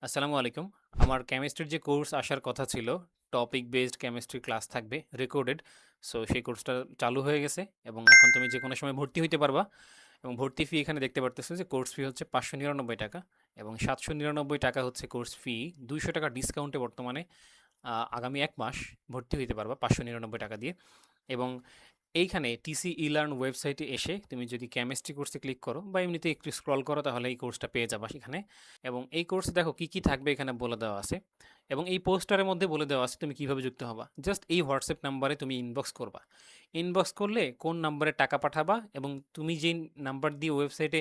আসসালামু আলাইকুম। আমার কেমিস্ট্রির যে কোর্স আসার কথা ছিল, টপিক বেসড কেমিস্ট্রি ক্লাস থাকবে রেকর্ডেড। সো সেই কোর্সটা চালু হয়ে গেছে এবং এখন তুমি যে কোনো সময় ভর্তি হইতে পারবা। এবং ভর্তি ফি এখানে দেখতে পারতেছো যে কোর্স ফি হচ্ছে ৫৯৯ টাকা এবং ৭৯৯ টাকা হচ্ছে কোর্স ফি। ২০০ টাকা ডিসকাউন্টে বর্তমানে আগামী ১ মাস ভর্তি হইতে পারবা ৫৯৯ টাকা দিয়ে। এবং এইখানে টিসি ইলার্ন ওয়েবসাইটে এসে তুমি যদি কেমিস্ট্রি কোর্সে ক্লিক করো বা এমনিতে একটু স্ক্রল করো তাহলে এই কোর্সটা পেয়ে যাবা সেখানে। এবং এই কোর্সে দেখো কি কি থাকবে এখানে বলে দেওয়া আছে এবং এই পোস্টারের মধ্যে বলে দেওয়া আছে তুমি কিভাবে যুক্ত হবা। জাস্ট এই হোয়াটসঅ্যাপ নাম্বারে তুমি ইনবক্স করবা। ইনবক্স করলে কোন নাম্বারে টাকা পাঠাবা এবং তুমি যেই নাম্বার দিয়ে ওয়েবসাইটে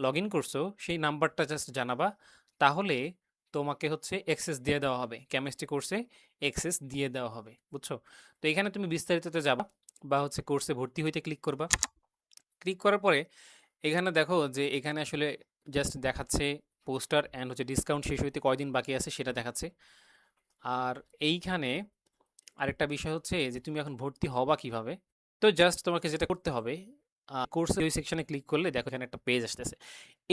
লগ ইন করছো সেই নাম্বারটা জাস্ট জানাবা। তাহলে তোমাকে হচ্ছে অ্যাক্সেস দিয়ে দেওয়া হবে, কেমিস্ট্রি কোর্সে অ্যাক্সেস দিয়ে দেওয়া হবে, বুঝছো? তো এখানে তুমি বিস্তারিততে যাবা বা হচ্ছে কোর্সে ভর্তি হইতে ক্লিক করবা। ক্লিক করার পরে এখানে দেখো যে এখানে আসলে জাস্ট দেখাচ্ছে পোস্টার অ্যান্ড হচ্ছে ডিসকাউন্ট শেষ হইতে কয়দিন বাকি আছে সেটা দেখাচ্ছে। আর এইখানে আরেকটা বিষয় হচ্ছে যে তুমি এখন ভর্তি হবা কিভাবে। তো জাস্ট তোমাকে যেটা করতে হবে, কোর্সের ওই সেকশনে ক্লিক করলে দেখো এখানে একটা পেজ আসতেছে।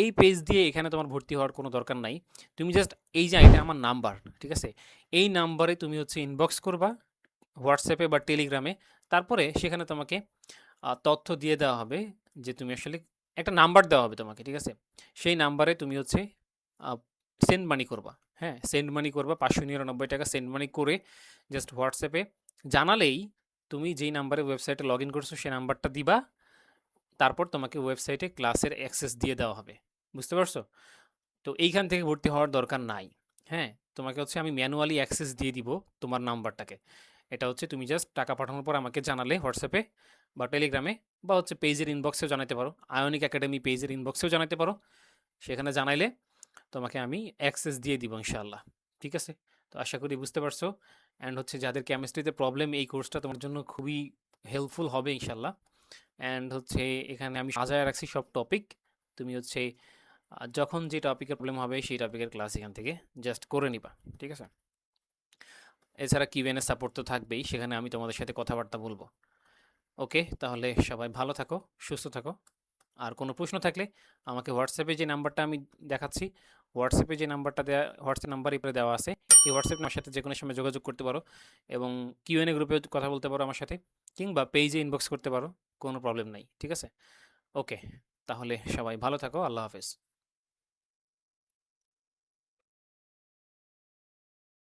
এই পেজ দিয়ে এখানে তোমার ভর্তি হওয়ার কোনো দরকার নাই। তুমি জাস্ট এই যে এটা আমার নাম্বার, ঠিক আছে, এই নাম্বারে তুমি হচ্ছে ইনবক্স করবা হোয়াটসঅ্যাপে বা টেলিগ্রামে। তারপরে সেখানে তোমাকে তথ্য দিয়ে দেওয়া হবে যে তুমি আসলে একটা নাম্বার দেওয়া হবে তোমাকে, ঠিক আছে? সেই নাম্বারে তুমি হচ্ছে সেন্ড মানি করবা। হ্যাঁ, সেন্ড মানি করবা ৫৯৯ টাকা সেন্ড মানি করে জাস্ট হোয়াটসঅ্যাপে জানালেই তুমি যেই নাম্বারে ওয়েবসাইটে লগ ইন করছো সেই নাম্বারটা দিবা। তারপর তোমাকে ওয়েবসাইটে ক্লাসের অ্যাক্সেস দিয়ে দেওয়া হবে। বুঝতে পারছো? তো এইখান থেকে ভর্তি হওয়ার দরকার নাই। হ্যাঁ, তোমাকে হচ্ছে আমি ম্যানুয়ালি অ্যাক্সেস দিয়ে দিব তোমার নাম্বারটাকে। এটা হচ্ছে তুমি জাস্ট টাকা পাঠানোর পর আমাকে জানালে হোয়াটসঅ্যাপে বা টেলিগ্রামে বা হচ্ছে পেজের ইনবক্সেও জানাতে পারো, আয়নিক একাডেমি পেজের ইনবক্সেও জানাতে পারো। সেখানে জানাইলে তোমাকে আমি অ্যাক্সেস দিয়ে দিব ইনশাআল্লাহ। ঠিক আছে? তো আশা করি বুঝতে পারছো। অ্যান্ড হচ্ছে যাদের কেমিস্ট্রিতে প্রবলেম এই কোর্সটা তোমার জন্য খুবই হেল্পফুল হবে ইনশাআল্লাহ। অ্যান্ড হচ্ছে এখানে আমি সাজায় রাখছি সব টপিক। তুমি হচ্ছে যখন যে টপিকের প্রবলেম হবে সেই টপিকের ক্লাস এখান থেকে জাস্ট করে নিবা। ঠিক আছে? এছাড়া কিউএনএ সাপোর্ট তো থাকবেই, সেখানে আমি তোমাদের সাথে কথাবার্তা বলবো। ওকে, তাহলে সবাই ভালো থাকো, সুস্থ থাকো। আর কোনো প্রশ্ন থাকলে আমাকে হোয়াটসঅ্যাপে যে নাম্বারটা আমি দেখাচ্ছি, হোয়াটসঅ্যাপে যে নাম্বারটা দেওয়া, হোয়াটসঅ্যাপ নাম্বার এরপরে দেওয়া আছে, এই হোয়াটসঅ্যাপ আমার সাথে যে কোনো সময় যোগাযোগ করতে পারো এবং কিউএনএ গ্রুপে কথা বলতে পারো আমার সাথে, কিংবা পেজে ইনবক্স করতে পারো। কোনো প্রবলেম নাই, ঠিক আছে? ওকে, তাহলে সবাই ভালো থাকো। আল্লাহ হাফেজ।